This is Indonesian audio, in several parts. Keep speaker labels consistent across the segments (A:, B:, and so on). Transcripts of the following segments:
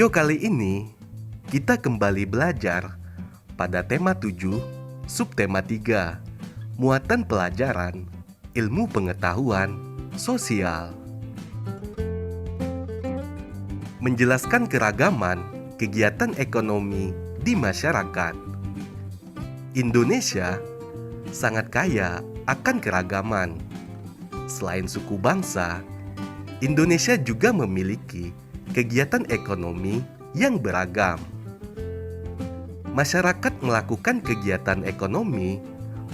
A: video kali ini, kita kembali belajar pada tema 7, subtema 3, muatan pelajaran, ilmu pengetahuan, sosial. Menjelaskan keragaman kegiatan ekonomi di masyarakat. Indonesia sangat kaya akan keragaman. Selain suku bangsa, Indonesia juga memiliki kegiatan ekonomi yang beragam. Masyarakat melakukan kegiatan ekonomi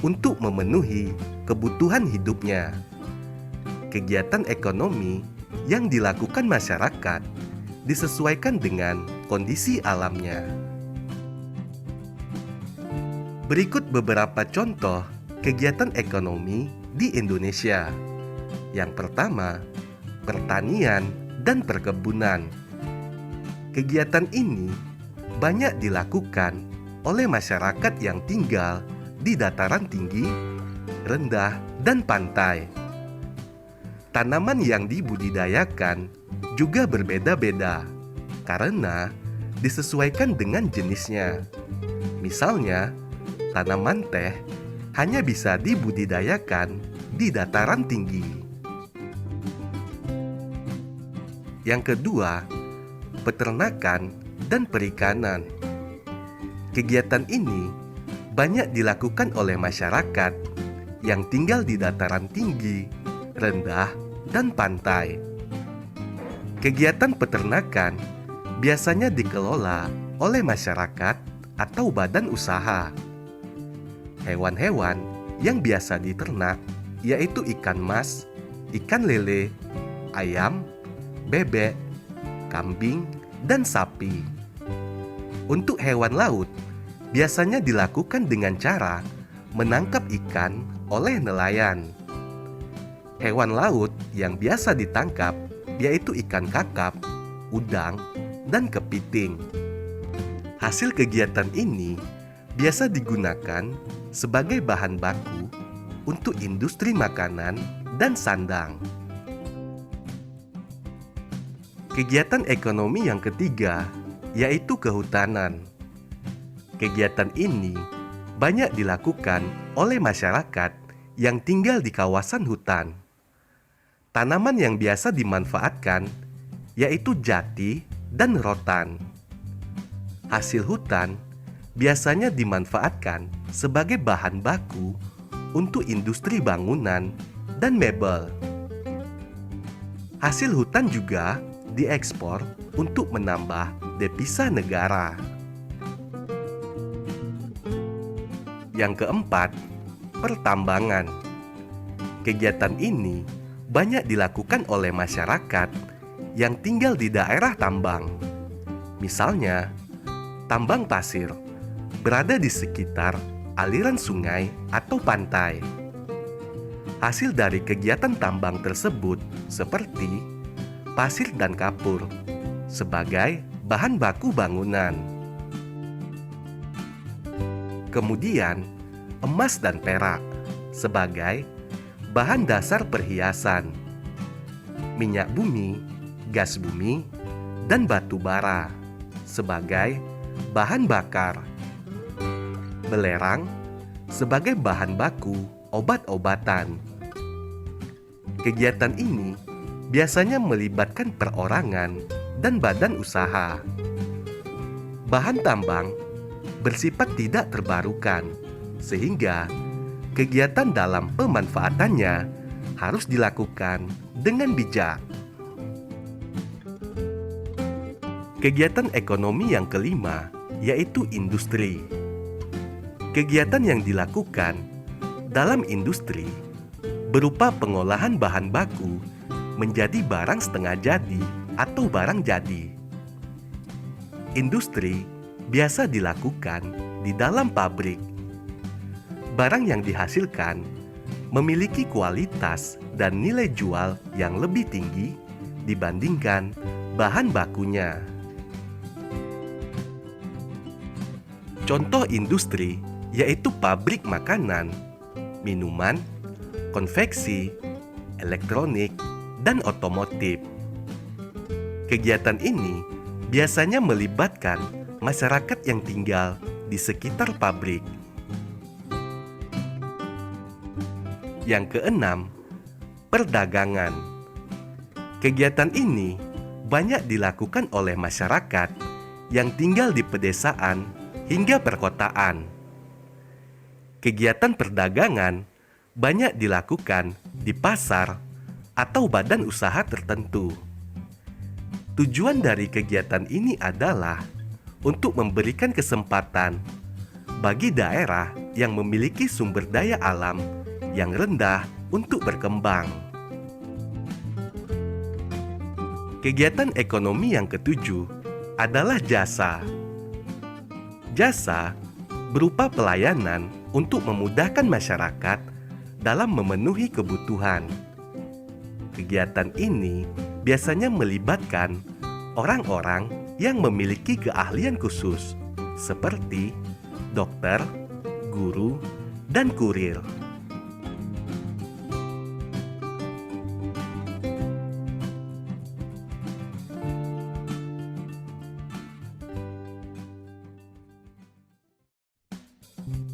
A: untuk memenuhi kebutuhan hidupnya. Kegiatan ekonomi yang dilakukan masyarakat disesuaikan dengan kondisi alamnya. Berikut beberapa contoh kegiatan ekonomi di Indonesia. Yang pertama, pertanian dan perkebunan. Kegiatan ini banyak dilakukan oleh masyarakat yang tinggal di dataran tinggi, rendah, dan pantai. Tanaman yang dibudidayakan juga berbeda-beda karena disesuaikan dengan jenisnya. Misalnya, tanaman teh hanya bisa dibudidayakan di dataran tinggi. Yang kedua, peternakan dan perikanan. Kegiatan ini banyak dilakukan oleh masyarakat yang tinggal di dataran tinggi, rendah, dan pantai. Kegiatan peternakan biasanya dikelola oleh masyarakat atau badan usaha. Hewan-hewan yang biasa diternak yaitu ikan mas, ikan lele, ayam, bebek, kambing, dan sapi. Untuk hewan laut, biasanya dilakukan dengan cara menangkap ikan oleh nelayan. Hewan laut yang biasa ditangkap yaitu ikan kakap, udang, dan kepiting. Hasil kegiatan ini biasa digunakan sebagai bahan baku untuk industri makanan dan sandang. Kegiatan ekonomi yang ketiga yaitu kehutanan. Kegiatan ini banyak dilakukan oleh masyarakat yang tinggal di kawasan hutan. Tanaman yang biasa dimanfaatkan yaitu jati dan rotan. Hasil hutan biasanya dimanfaatkan sebagai bahan baku untuk industri bangunan dan mebel. Hasil hutan juga diekspor untuk menambah devisa negara. Yang keempat, pertambangan. Kegiatan ini banyak dilakukan oleh masyarakat yang tinggal di daerah tambang. Misalnya, tambang pasir berada di sekitar aliran sungai atau pantai. Hasil dari kegiatan tambang tersebut seperti pasir dan kapur sebagai bahan baku bangunan. Kemudian, emas dan perak sebagai bahan dasar perhiasan. Minyak bumi, gas bumi, dan batu bara sebagai bahan bakar. Belerang sebagai bahan baku obat-obatan. Kegiatan ini biasanya melibatkan perorangan dan badan usaha. Bahan tambang bersifat tidak terbarukan, sehingga kegiatan dalam pemanfaatannya harus dilakukan dengan bijak. Kegiatan ekonomi yang kelima yaitu industri. Kegiatan yang dilakukan dalam industri berupa pengolahan bahan baku menjadi barang setengah jadi atau barang jadi. Industri biasa dilakukan di dalam pabrik. Barang yang dihasilkan memiliki kualitas dan nilai jual yang lebih tinggi dibandingkan bahan bakunya. Contoh industri yaitu pabrik makanan, minuman, konveksi, elektronik, dan otomotif. Kegiatan ini biasanya melibatkan masyarakat yang tinggal di sekitar pabrik. Yang keenam, perdagangan. Kegiatan ini banyak dilakukan oleh masyarakat yang tinggal di pedesaan hingga perkotaan. Kegiatan perdagangan banyak dilakukan di pasar atau badan usaha tertentu. Tujuan dari kegiatan ini adalah untuk memberikan kesempatan bagi daerah yang memiliki sumber daya alam yang rendah untuk berkembang. Kegiatan ekonomi yang ketujuh adalah jasa. Jasa berupa pelayanan untuk memudahkan masyarakat dalam memenuhi kebutuhan. Kegiatan ini biasanya melibatkan orang-orang yang memiliki keahlian khusus, seperti dokter, guru, dan kurir.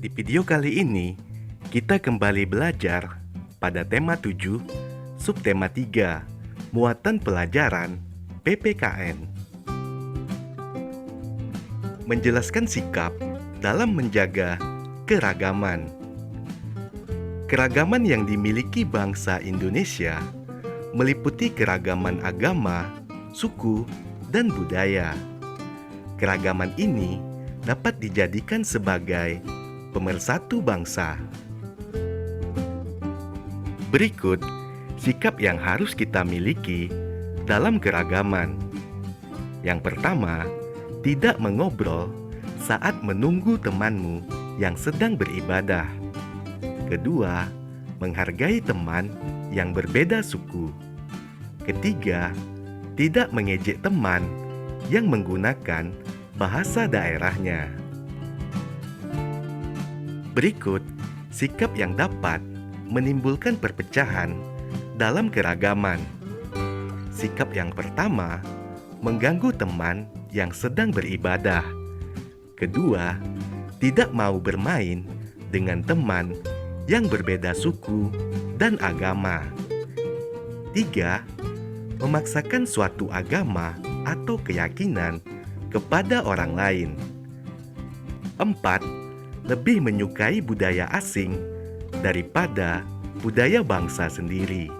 A: Di video kali ini, kita kembali belajar pada tema 7, subtema 3, muatan pelajaran PPKN. Menjelaskan sikap dalam menjaga keragaman. Keragaman yang dimiliki bangsa Indonesia meliputi keragaman agama, suku, dan budaya. Keragaman ini dapat dijadikan sebagai pemersatu bangsa. Berikut sikap yang harus kita miliki dalam keragaman. Yang pertama, tidak mengobrol saat menunggu temanmu yang sedang beribadah. Kedua, menghargai teman yang berbeda suku. Ketiga, tidak mengejek teman yang menggunakan bahasa daerahnya. Berikut sikap yang dapat menimbulkan perpecahan dalam keragaman. Sikap yang pertama, mengganggu teman yang sedang beribadah. Kedua, tidak mau bermain dengan teman yang berbeda suku dan agama. Tiga, memaksakan suatu agama atau keyakinan kepada orang lain. Empat, lebih menyukai budaya asing daripada budaya bangsa sendiri.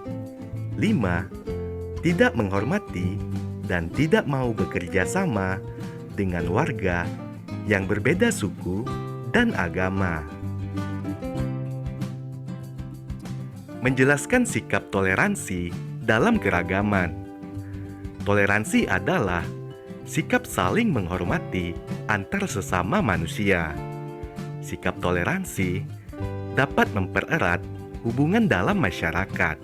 A: 5. Tidak menghormati dan tidak mau bekerja sama dengan warga yang berbeda suku dan agama. Menjelaskan sikap toleransi dalam keragaman. Toleransi adalah sikap saling menghormati antar sesama manusia. Sikap toleransi dapat mempererat hubungan dalam masyarakat.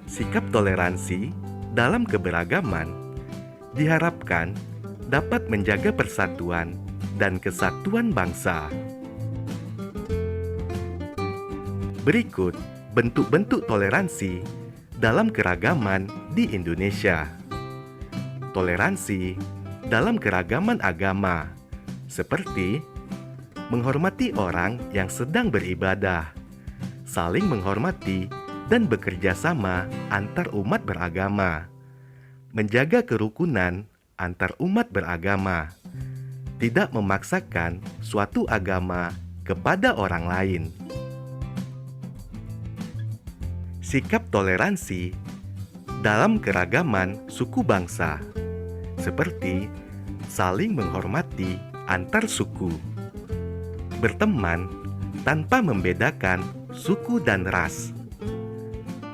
A: Sikap toleransi dalam keberagaman diharapkan dapat menjaga persatuan dan kesatuan bangsa. Berikut bentuk-bentuk toleransi dalam keragaman di Indonesia. Toleransi dalam keragaman agama, seperti menghormati orang yang sedang beribadah, saling menghormati dan bekerja sama antar umat beragama, menjaga kerukunan antar umat beragama, tidak memaksakan suatu agama kepada orang lain. Sikap toleransi dalam keragaman suku bangsa, seperti saling menghormati antar suku, berteman tanpa membedakan suku dan ras,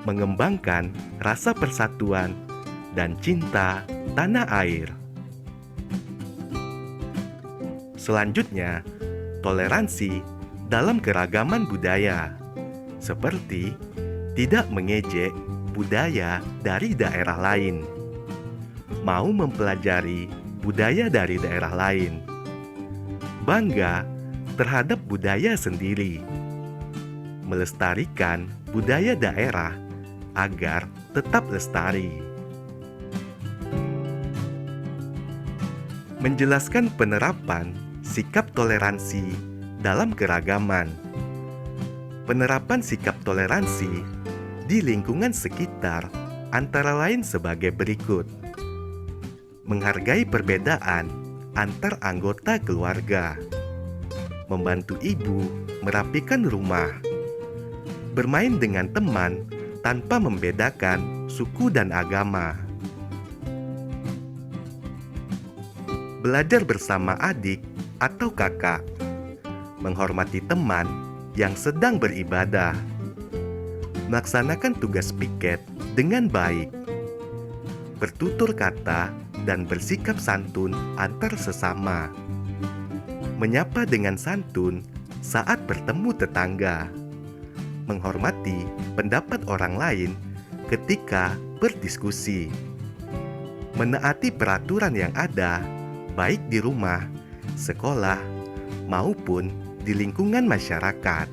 A: mengembangkan rasa persatuan dan cinta tanah air. Selanjutnya, toleransi dalam keragaman budaya, seperti tidak mengejek budaya dari daerah lain, mau mempelajari budaya dari daerah lain, bangga terhadap budaya sendiri, melestarikan budaya daerah agar tetap lestari. menjelaskan penerapan sikap toleransi dalam keragaman. Penerapan sikap toleransi di lingkungan sekitar antara lain sebagai berikut: menghargai perbedaan antar anggota keluarga, membantu ibu merapikan rumah, bermain dengan teman tanpa membedakan suku dan agama, belajar bersama adik atau kakak, menghormati teman yang sedang beribadah, melaksanakan tugas piket dengan baik, bertutur kata dan bersikap santun antar sesama, menyapa dengan santun saat bertemu tetangga, menghormati pendapat orang lain ketika berdiskusi, menaati peraturan yang ada baik di rumah, sekolah, maupun di lingkungan masyarakat.